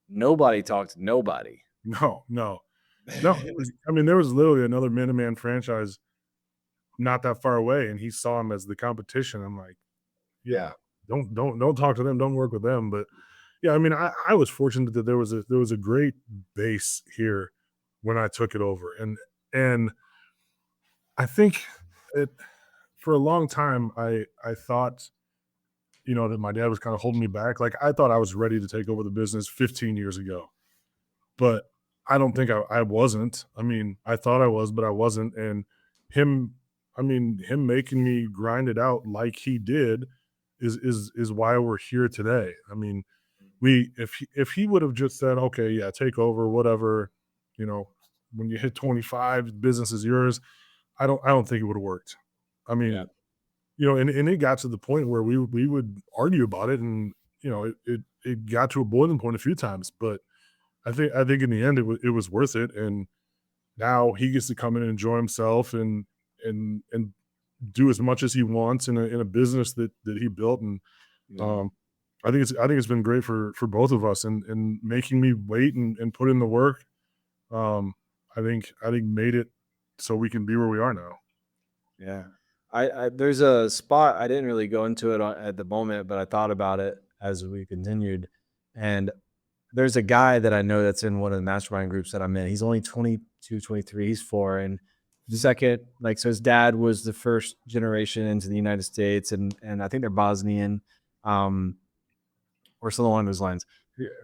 nobody talked to nobody. No. I mean, there was literally another Minuteman franchise not that far away, and he saw him as the competition. I'm like, yeah, don't talk to them, don't work with them. But yeah, I mean, I was fortunate that there was a great base here when I took it over, and I think for a long time I thought, that my dad was kind of holding me back. Like I thought I was ready to take over the business 15 years ago, but I don't think I wasn't. I mean, I thought I was, but I wasn't. And him I mean, him making me grind it out like he did is why we're here today. I mean, if he would have just said, okay, yeah, take over, whatever, you know, when you hit 25, business is yours. I don't think it would have worked. I mean, Yeah. and it got to the point where we would argue about it, and it got to a boiling point a few times, but I think in the end it was worth it, and now he gets to come in and enjoy himself and do as much as he wants in a business that he built, and Yeah. I think it's been great for both of us, and making me wait and put in the work. I think made it so we can be where we are now. Yeah. I there's a spot I didn't really go into it at the moment, but I thought about it as we continued. And there's a guy that I know that's in one of the mastermind groups that I'm in. He's only 22, 23. He's foreign. Second, like, so his dad was the first generation into the United States, and I think they're Bosnian, um, or something along those lines,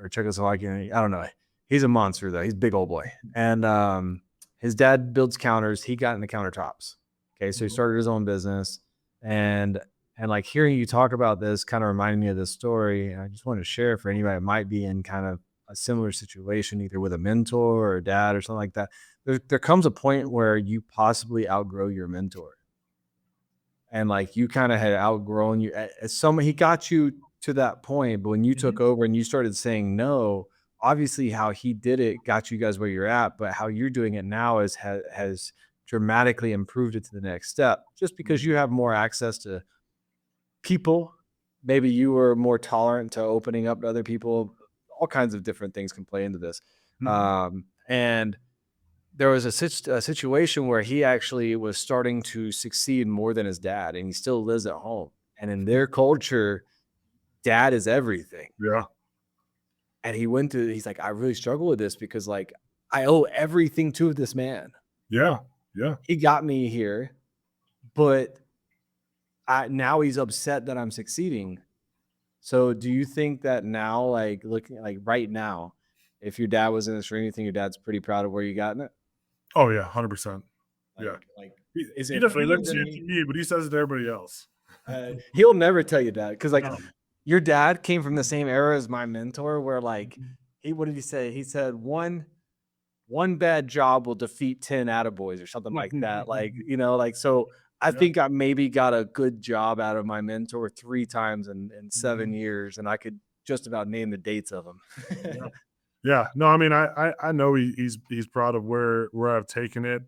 or Czechoslovakian. I don't know. He's a monster though. He's a big old boy. And his dad builds counters. He got into countertops. Okay, so he started his own business, and like hearing you talk about this kind of reminded me of this story. And I just wanted to share for anybody that might be in kind of a similar situation, either with a mentor or a dad or something like that. There comes a point where you possibly outgrow your mentor, and like you kind of had outgrown you. As someone, he got you to that point, but when you took over and you started saying no, obviously how he did it got you guys where you're at, but how you're doing it now has dramatically improved it to the next step, just because you have more access to people. Maybe you were more tolerant to opening up to other people. All kinds of different things can play into this. And there was a situation where he actually was starting to succeed more than his dad, and he still lives at home. And in their culture, dad is everything. Yeah. And he's like, I really struggle with this because like I owe everything to this man. Yeah. Yeah. He got me here, but now he's upset that I'm succeeding. So do you think that now, like looking like right now, if your dad was in this ring, you think your dad's pretty proud of where you got in it? Oh yeah, 100%. Yeah. Like He is it doesn't further say than it to me, but he says it to everybody else. he'll never tell you that, because like No. your dad came from the same era as my mentor, where like what did he say? He said one bad job will defeat 10 attaboys or something like that. Like, like, so I Yeah. think I maybe got a good job out of my mentor 3 times in 7 years, and I could just about name the dates of them. Yeah. Yeah. No, I mean, I know he's proud of where I've taken it.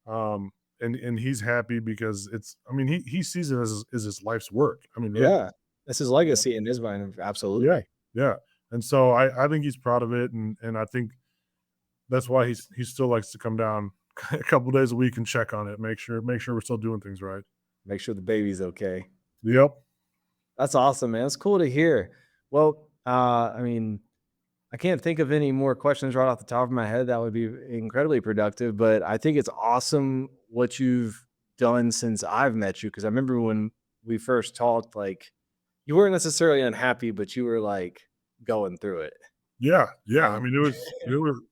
And he's happy because I mean, he sees it as his life's work. I mean, really. Yeah. That's his legacy in his mind. Absolutely. Yeah. Yeah. And so I think he's proud of it. And I think that's why he still likes to come down a couple days a week and check on it. Make sure we're still doing things right. Make sure the baby's okay. Yep. That's awesome, man. It's cool to hear. Well, I mean, I can't think of any more questions right off the top of my head that would be incredibly productive, but I think it's awesome what you've done since I've met you. Cause I remember when we first talked, like you weren't necessarily unhappy, but you were like going through it. Yeah. Yeah. I mean,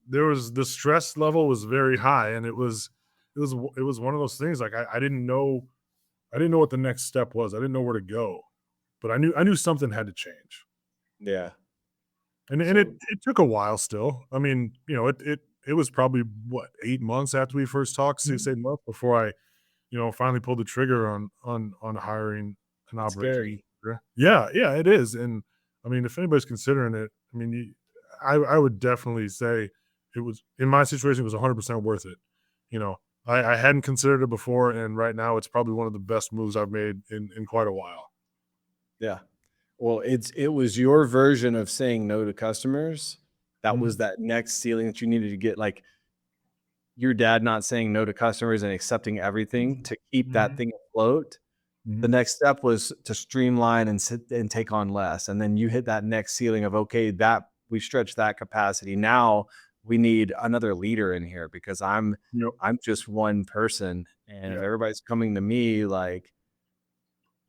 there was the stress level was very high, and it was one of those things. Like I didn't know what the next step was. I didn't know where to go, but I knew something had to change. Yeah. And it took a while still. I mean, it was probably what, 8 months after we first talked, 6-8 months before I, finally pulled the trigger on hiring an operations Scary. manager. Yeah, yeah, it is. And I mean, if anybody's considering it, I mean, I would definitely say it was, in my situation, it was 100% worth it. I hadn't considered it before, and right now it's probably one of the best moves I've made in quite a while. Yeah. Well, it was your version of saying no to customers. That Mhm. was that next ceiling that you needed to get. Like your dad not saying no to customers and accepting everything to keep that Mhm. thing afloat. The Mhm. next step was to streamline and sit and take on less. And then you hit that next ceiling of, okay, that we stretched that capacity. Now we need another leader in here because I'm Yep. just one person. And if Yeah. everybody's coming to me, like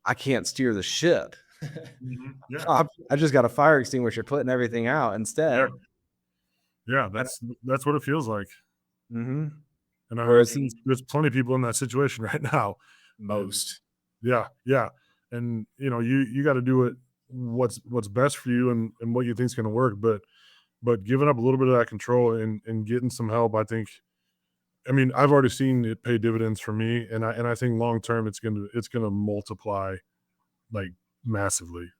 I can't steer the ship. Mhm. Yeah. I just got a fire extinguisher putting everything out instead. Yeah. That's what it feels like. Mhm. And Whereas there's plenty of people in that situation right now. most. Yeah, yeah. And you got to do it what's best for you and what you think's going to work. But giving up a little bit of that control and getting some help, I think. I mean, I've already seen it pay dividends for me, and I think long term it's gonna multiply like massively.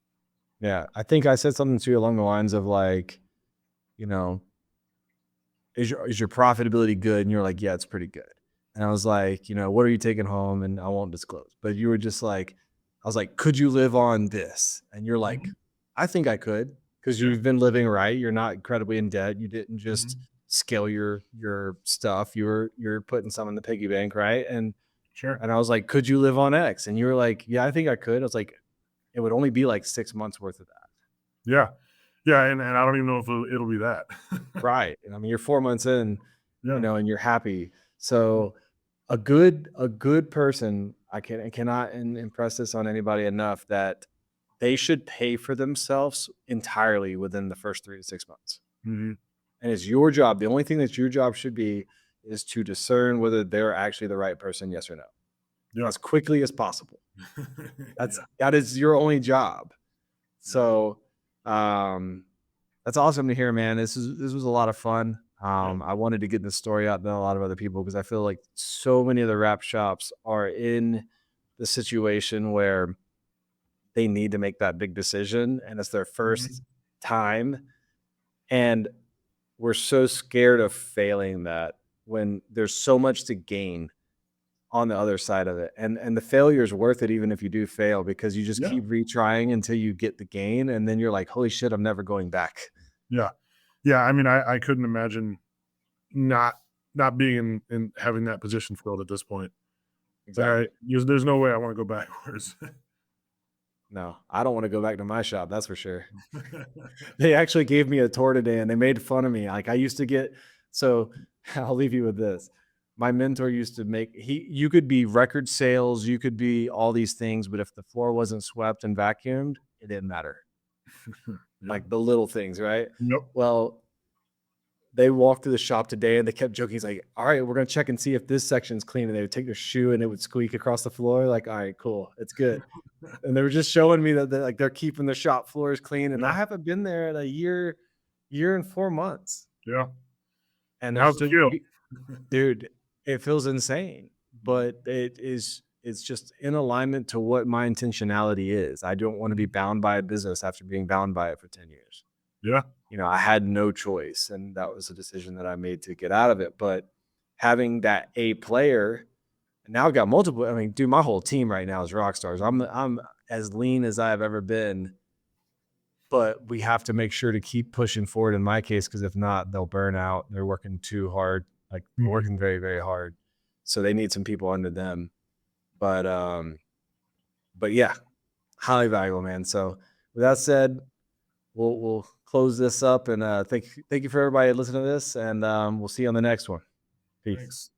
Yeah, I think I said something to you along the lines of like, you know, is your profitability good? And you're like, yeah, it's pretty good. And I was like, what are you taking home? And I won't disclose. But you were just like, I was like, could you live on this? And you're like, I think I could, because Yeah. you've been living right. You're not incredibly in debt. You didn't just Mhm. scale your stuff. You're putting some in the piggy bank, right? Sure. And I was like, could you live on X? And you were like, yeah, I think I could. I was like, it would only be like 6 months worth of that. Yeah, yeah, and I don't even know if it'll be that. Right. And I mean, you're 4 months in, Yeah. and you're happy. So a good person, I cannot impress this on anybody enough, that they should pay for themselves entirely within the first 3 to 6 months. Mhm. And it's your job. The only thing that your job should be is to discern whether they're actually the right person, yes or no, Yeah. as quickly as possible. That's Yeah. that is your only job. So um that's awesome to hear, man. This was a lot of fun. I wanted to get this story out to a lot of other people because I feel like so many of the rap shops are in the situation where they need to make that big decision and it's their first time. And we're so scared of failing that when there's so much to gain on the other side of it. And the failure is worth it even if you do fail, because you just Yeah. keep retrying until you get the gain, and then you're like, holy shit, I'm never going back. Yeah. Yeah, I mean, I couldn't imagine not not being in having that position filled at this point. There's no way I wanna go backwards. No, I don't want to go back to my shop. That's for sure. They actually gave me a tour today and they made fun of me. Like I used to get, so I'll leave you with this. My mentor used to you could be record sales, you could be all these things, but if the floor wasn't swept and vacuumed, it didn't matter. Yeah. Like the little things, right? Yep. Well, they walked through the shop today and they kept joking. He's like, all right, we're going to check and see if this section's clean. And they would take their shoe and it would squeak across the floor. Like, all right, cool. It's good. And they were just showing me that they're keeping the shop floors clean. And I Yeah. haven't been there in a year and 4 months. Yeah. And How's it feel? dude, it feels insane, but it's just in alignment to what my intentionality is. I don't want to be bound by a business after being bound by it for 10 years. Yeah. I had no choice, and that was a decision that I made to get out of it. But having that A player, and now I've got multiple. I mean, dude, my whole team right now is rock stars. I'm as lean as I've ever been, but we have to make sure to keep pushing forward in my case, because if not, they'll burn out. They're working too hard, like working very, very hard. So they need some people under them. But yeah, highly valuable, man. So with that said, we'll close this up, and thank you for everybody listening to this, and we'll see you on the next one. Peace. Thanks.